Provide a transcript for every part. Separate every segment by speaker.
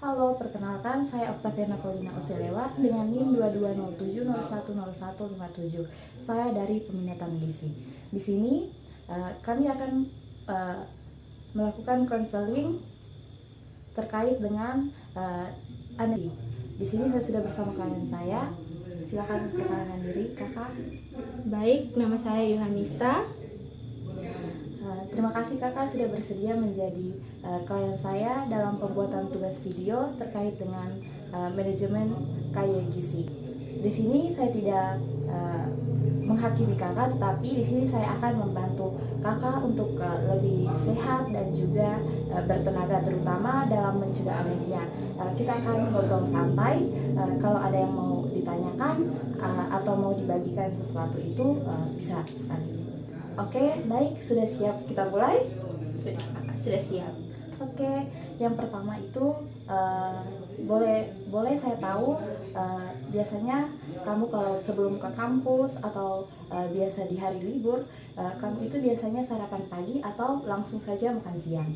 Speaker 1: Halo, perkenalkan saya Octaviana Paulina Oselewat dengan NIM 2207010157. Saya dari Peminatan Gizi. Di sini kami akan melakukan konseling terkait dengan anemia. Di sini saya sudah bersama klien saya. Silakan perkenalkan diri, Kakak.
Speaker 2: Baik, nama saya Yohanista.
Speaker 1: Terima kasih Kakak sudah bersedia menjadi klien saya dalam pembuatan tugas video terkait dengan manajemen kaya gizi. Di sini saya tidak menghakimi Kakak, tetapi di sini saya akan membantu Kakak untuk lebih sehat dan juga bertenaga, terutama dalam mencegah anemia. Kita akan ngobrol santai. Kalau ada yang mau ditanyakan atau mau dibagikan sesuatu itu bisa sekali. Oke, baik, sudah siap kita mulai?
Speaker 2: Sudah siap.
Speaker 1: Oke, yang pertama itu boleh saya tahu biasanya kamu kalau sebelum ke kampus atau biasa di hari libur, kamu itu biasanya sarapan pagi atau langsung saja makan siang?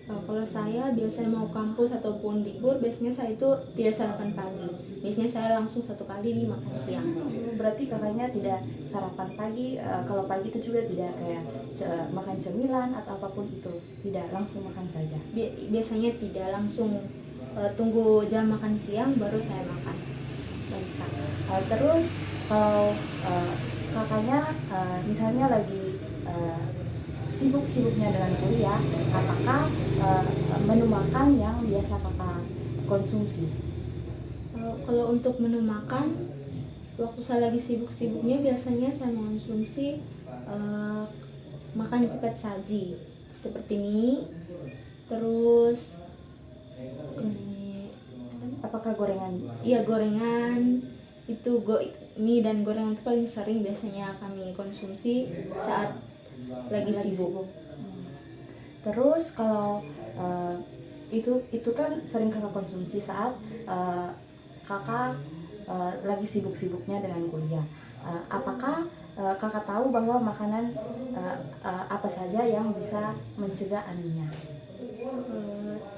Speaker 2: Kalau saya biasanya mau kampus ataupun libur, biasanya saya itu tidak sarapan pagi. Biasanya saya langsung satu kali makan siang.
Speaker 1: Berarti kakaknya tidak sarapan pagi, kalau pagi itu juga tidak kayak makan cemilan atau apapun itu, tidak langsung makan saja?
Speaker 2: Biasanya tidak langsung, tunggu jam makan siang baru saya makan.
Speaker 1: Terus kalau kakaknya misalnya lagi sibuk-sibuknya dengan kuliah, apakah menu makan yang biasa kakak konsumsi?
Speaker 2: Kalau untuk menu makan, waktu saya lagi sibuk-sibuknya biasanya saya mengonsumsi makan cepat saji seperti mie, terus
Speaker 1: Apakah gorengan?
Speaker 2: iya, gorengan itu mie dan gorengan itu paling sering biasanya kami konsumsi saat lagi sibuk.
Speaker 1: Terus kalau itu kan sering kakak konsumsi saat kakak lagi sibuk-sibuknya dengan kuliah. Apakah kakak tahu bahwa makanan apa saja yang bisa mencegah anemia?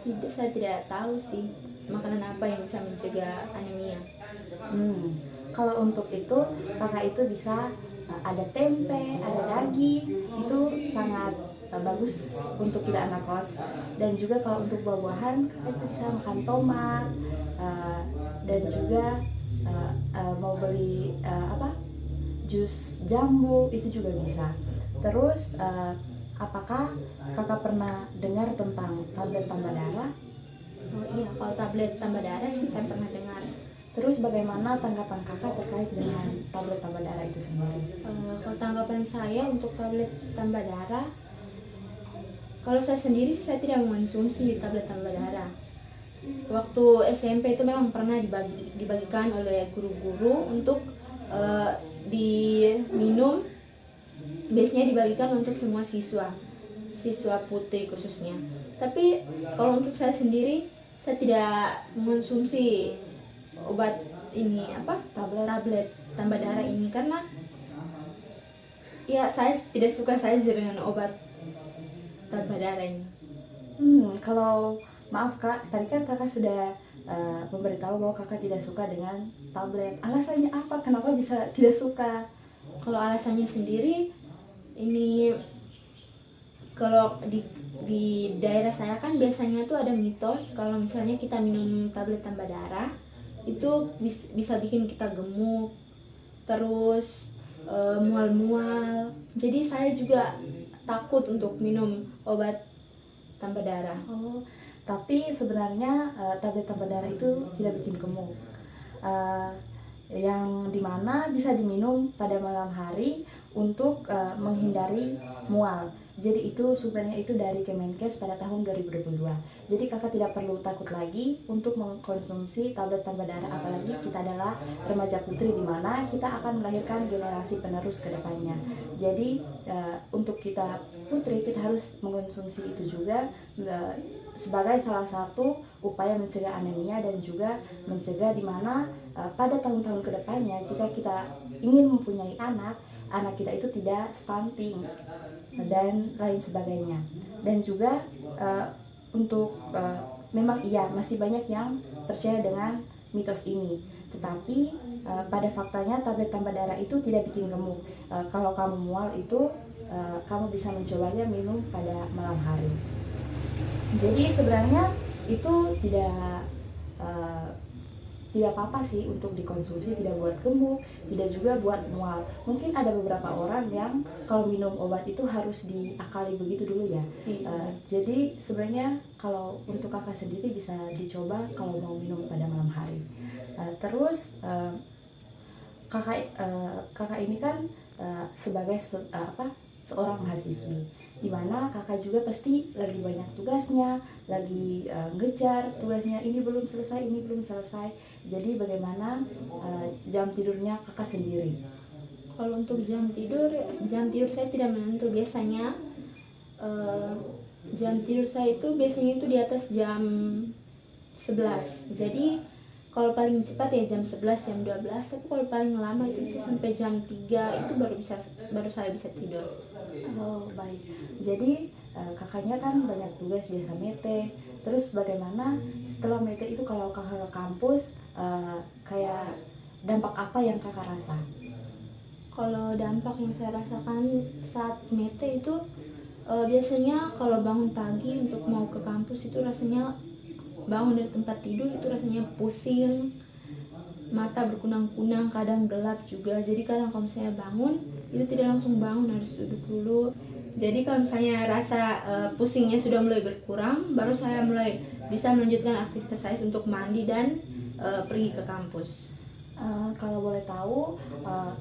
Speaker 2: Tidak, saya tidak tahu sih makanan apa yang bisa mencegah anemia.
Speaker 1: Kalau untuk itu kakak itu bisa ada tempe, ada daging, itu sangat bagus untuk tidak anak kos. Dan juga kalau untuk buah-buahan kakak itu bisa makan tomat, dan juga mau beli jus jambu itu juga bisa. Terus apakah kakak pernah dengar tentang tablet tambah darah?
Speaker 2: Oh iya, kalau tablet tambah darah sih saya pernah dengar.
Speaker 1: Terus bagaimana tanggapan kakak terkait dengan tablet tambah darah itu sendiri?
Speaker 2: Kalau tanggapan saya untuk tablet tambah darah, kalau saya sendiri sih saya tidak mengonsumsi tablet tambah darah. Waktu SMP itu memang pernah dibagikan oleh guru-guru untuk diminum. Biasanya dibagikan untuk semua siswa putri khususnya. Tapi kalau untuk saya sendiri, saya tidak mengonsumsi obat ini tablet tambah darah ini, karena ya saya tidak suka saja dengan obat tambah darah ini.
Speaker 1: Kalau maaf kak, tadi kan kakak sudah memberitahu bahwa kakak tidak suka dengan tablet. Alasannya apa? Kenapa bisa tidak suka?
Speaker 2: Kalau alasannya sendiri, ini kalau di daerah saya kan biasanya tuh ada mitos kalau misalnya kita minum tablet tambah darah itu bisa bikin kita gemuk, terus mual-mual. Jadi saya juga takut untuk minum obat tambah darah.
Speaker 1: Tapi sebenarnya tablet tambah darah itu tidak bikin gemuk. Yang dimana bisa diminum pada malam hari untuk menghindari mual. Jadi itu sumbernya itu dari Kemenkes pada tahun 2022. Jadi kakak tidak perlu takut lagi untuk mengkonsumsi tablet tambah darah, apalagi kita adalah remaja putri di mana kita akan melahirkan generasi penerus ke depannya. Jadi untuk kita putri kita harus mengkonsumsi itu juga sebagai salah satu upaya mencegah anemia dan juga mencegah di mana pada tahun-tahun kedepannya jika kita ingin mempunyai anak kita itu tidak stunting dan lain sebagainya. Dan juga untuk memang iya masih banyak yang percaya dengan mitos ini. Tetapi pada faktanya tablet tambah darah itu tidak bikin gemuk. Kalau kamu mual itu kamu bisa mencobanya minum pada malam hari. Jadi sebenarnya itu tidak apa-apa sih untuk dikonsumsi, tidak buat gemuk, tidak juga buat mual. Mungkin ada beberapa orang yang kalau minum obat itu harus diakali begitu dulu ya. Jadi sebenarnya kalau untuk kakak sendiri bisa dicoba kalau mau minum pada malam hari. Terus kakak ini kan sebagai seorang mahasiswi, dimana kakak juga pasti lagi banyak tugasnya, lagi ngejar tugasnya, ini belum selesai. Jadi bagaimana jam tidurnya kakak sendiri?
Speaker 2: Kalau untuk jam tidur saya tidak menentu. Biasanya jam tidur saya itu biasanya itu di atas jam 11. Jadi kalau paling cepat ya jam 11, jam 12, tapi kalau paling lama itu bisa sampai jam 3 itu baru saya bisa tidur.
Speaker 1: Oh, baik. Jadi kakaknya kan banyak tugas, biasa mete. Terus bagaimana setelah mete itu kalau kakak ke kampus, kayak dampak apa yang kakak rasa?
Speaker 2: Kalau dampak yang saya rasakan saat mete itu biasanya kalau bangun pagi untuk mau ke kampus itu rasanya bangun dari tempat tidur itu rasanya pusing, mata berkunang-kunang, kadang gelap juga. Jadi kadang kalau misalnya bangun itu tidak langsung bangun, harus duduk dulu. Jadi kalau misalnya rasa pusingnya sudah mulai berkurang, baru saya mulai bisa melanjutkan aktivitas saya untuk mandi dan pergi ke kampus.
Speaker 1: Kalau boleh tahu,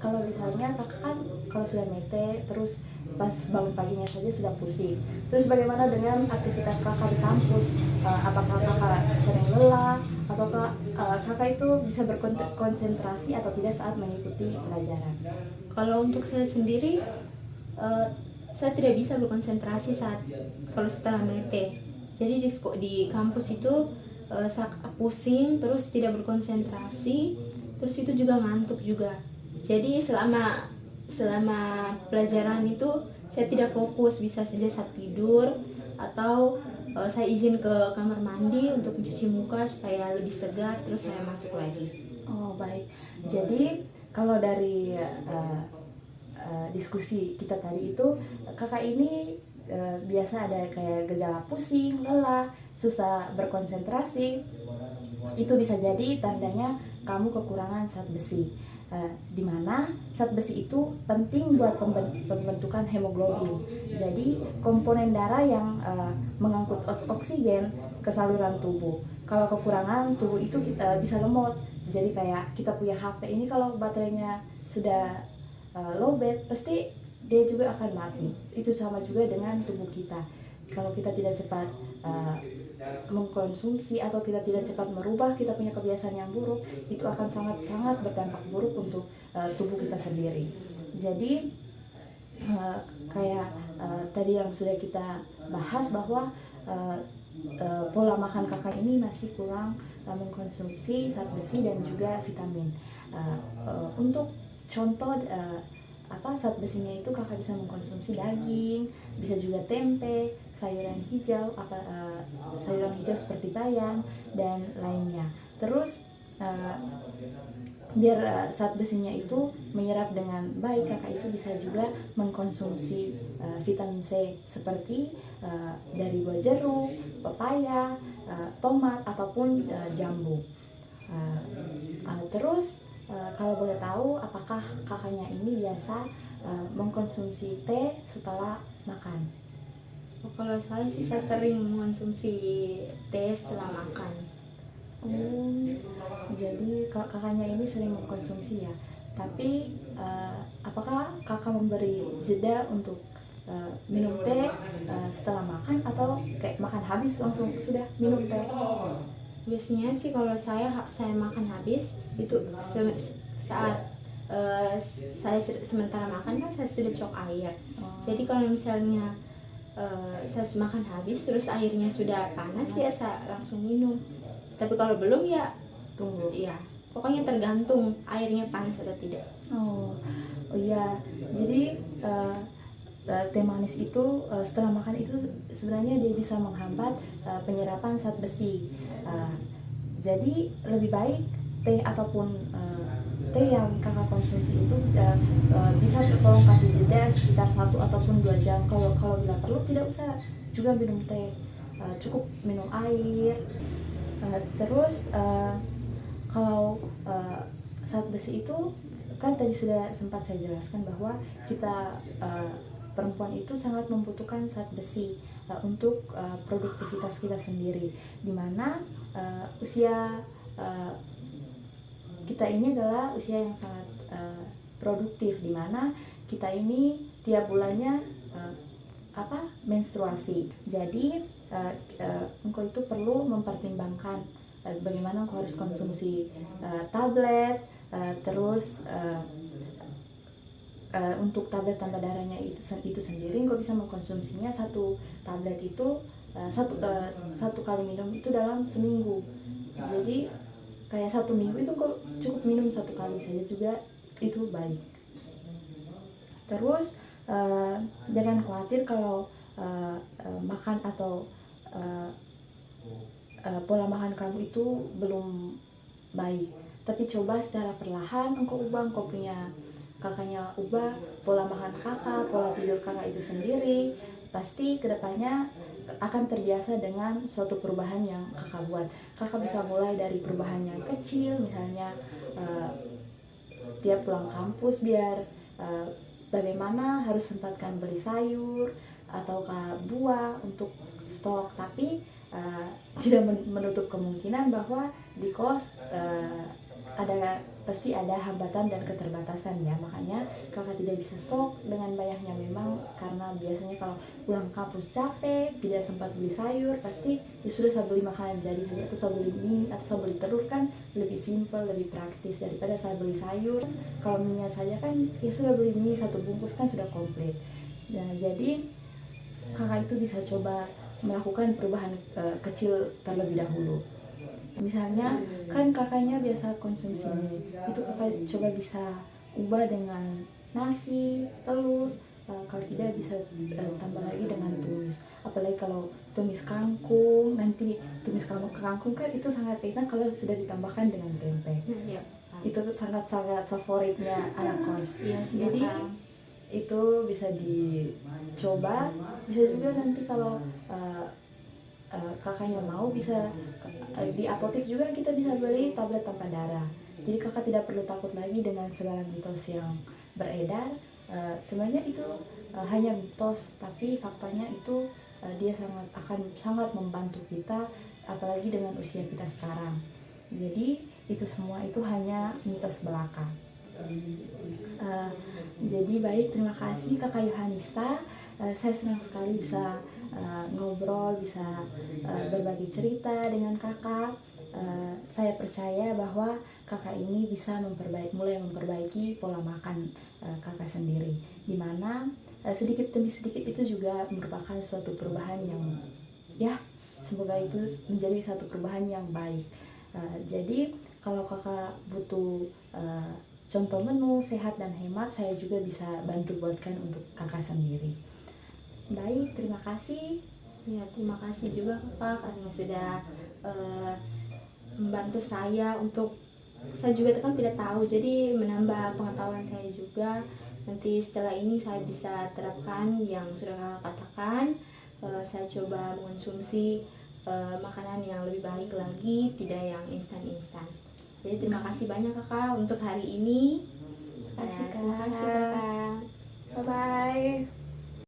Speaker 1: kalau misalnya kakak kan kalau sudah mete terus pas bangun paginya saja sudah pusing, terus bagaimana dengan aktivitas kakak di kampus? Apakah kakak sering lelah ataukah kakak itu bisa berkonsentrasi atau tidak saat mengikuti pelajaran?
Speaker 2: Kalau untuk saya sendiri, saya tidak bisa berkonsentrasi kalau setelah mete. Jadi di kampus itu pusing, terus tidak berkonsentrasi, terus itu juga ngantuk juga. Jadi selama pelajaran itu saya tidak fokus, bisa saja saya tidur atau saya izin ke kamar mandi untuk mencuci muka supaya lebih segar, terus saya masuk lagi.
Speaker 1: Oh, baik. Jadi kalau dari diskusi kita tadi itu, kakak ini biasa ada kayak gejala pusing, lelah, susah berkonsentrasi. Itu bisa jadi tandanya kamu kekurangan zat besi. Dimana zat besi itu penting buat pembentukan hemoglobin. Jadi komponen darah yang mengangkut oksigen ke saluran tubuh. Kalau kekurangan, tubuh itu kita bisa lemot. Jadi kayak kita punya HP ini, kalau baterainya sudah lowbat, pasti dia juga akan mati. Itu sama juga dengan tubuh kita. Kalau kita tidak cepat mengkonsumsi atau kita tidak cepat merubah kita punya kebiasaan yang buruk, itu akan sangat-sangat berdampak buruk untuk tubuh kita sendiri. Jadi tadi yang sudah kita bahas bahwa pola makan kakak ini masih kurang mengkonsumsi zat besi dan juga vitamin. Untuk contoh zat besinya itu kakak bisa mengkonsumsi daging, bisa juga tempe, sayuran hijau, sayuran hijau seperti bayam dan lainnya. Terus biar zat besinya itu menyerap dengan baik, kakak itu bisa juga mengkonsumsi vitamin C seperti dari buah jeruk, pepaya, tomat ataupun jambu. Terus kalau boleh tahu, apakah kakaknya ini biasa mengkonsumsi teh setelah makan?
Speaker 2: Kalau saya sering mengkonsumsi teh setelah makan.
Speaker 1: Jadi kakaknya ini sering mengkonsumsi ya. Tapi apakah kakak memberi jeda untuk minum teh setelah makan, atau kayak makan habis langsung sudah minum teh?
Speaker 2: Biasanya sih kalau saya makan habis itu saat saya sementara makan kan saya sudah cok air. Jadi kalau misalnya saya makan habis terus airnya sudah panas, ya saya langsung minum. Tapi kalau belum ya tunggu. Ya, pokoknya tergantung airnya panas atau tidak.
Speaker 1: Oh iya, jadi teh manis itu setelah makan itu sebenarnya dia bisa menghambat penyerapan zat besi. Jadi lebih baik teh ataupun teh yang kakak konsumsi itu bisa tolong kasih jeda sekitar 1 ataupun 2 jam. Kalau bila perlu tidak usah juga minum teh, cukup minum air. Terus kalau zat besi itu kan tadi sudah sempat saya jelaskan bahwa kita perempuan itu sangat membutuhkan zat besi untuk produktivitas kita sendiri, dimana usia kita ini adalah usia yang sangat produktif, dimana kita ini tiap bulannya menstruasi. Jadi engkau itu perlu mempertimbangkan bagaimana engkau harus konsumsi tablet, terus untuk tablet tambah darahnya itu sendiri engkau bisa mengkonsumsinya 1 tablet itu satu kali minum itu dalam seminggu. Jadi kayak 1 minggu itu engkau cukup minum 1 kali saja juga itu baik. Terus jangan khawatir kalau makan atau pola makan kamu itu belum baik, tapi coba secara perlahan engkau ubah, engkau punya kakaknya ubah pola makan kakak, pola tidur kakak itu sendiri. Pasti kedepannya akan terbiasa dengan suatu perubahan yang kakak buat. Kakak bisa mulai dari perubahan yang kecil, misalnya setiap pulang kampus biar bagaimana harus sempatkan beli sayur ataukah buah untuk stok, tapi tidak menutup kemungkinan bahwa di kos pasti ada hambatan dan keterbatasan ya, makanya kakak tidak bisa stok dengan banyaknya memang karena biasanya kalau pulang kampus capek tidak sempat beli sayur, pasti ya sudah saya beli makanan jadi saja, atau saya beli mie atau saya beli telur, kan lebih simpel, lebih praktis daripada saya beli sayur. Kalau mie saja kan ya sudah beli mie 1 bungkus kan sudah komplit. Nah, jadi kakak itu bisa coba melakukan perubahan kecil terlebih dahulu. Misalnya kan kakaknya biasa konsumsi mie, itu kakak coba bisa ubah dengan nasi, telur, kalau tidak bisa tambah lagi dengan tumis. Apalagi kalau tumis kangkung, nanti tumis kangkung kan itu sangat enak kalau sudah ditambahkan dengan tempe. Itu sangat-sangat favoritnya anak kos. Jadi itu bisa dicoba. Bisa juga nanti kalau kakaknya mau, bisa di apotek juga kita bisa beli tablet tanpa darah. Jadi kakak tidak perlu takut lagi dengan segala mitos yang beredar. Sebenarnya itu hanya mitos, tapi faktanya itu dia akan sangat membantu kita, apalagi dengan usia kita sekarang. Jadi itu semua itu hanya mitos belaka. Jadi baik, terima kasih Kakak Yohanista. Saya senang sekali bisa ngobrol, bisa berbagi cerita dengan kakak. Saya percaya bahwa kakak ini bisa mulai memperbaiki pola makan kakak sendiri, dimana sedikit demi sedikit itu juga merupakan suatu perubahan yang ya semoga itu menjadi satu perubahan yang baik. Jadi kalau kakak butuh contoh menu sehat dan hemat, saya juga bisa bantu buatkan untuk kakak sendiri. Baik, terima kasih.
Speaker 2: Ya, terima kasih juga Kak karena sudah membantu saya untuk, saya juga kan tidak tahu, jadi menambah pengetahuan saya juga. Nanti setelah ini saya bisa terapkan yang sudah Kakak katakan. Saya coba mengonsumsi makanan yang lebih baik lagi, tidak yang instan-instan. Jadi terima kasih banyak Kakak untuk hari ini.
Speaker 1: Terima kasih,
Speaker 2: Terima kasih Kakak.
Speaker 1: Bye bye.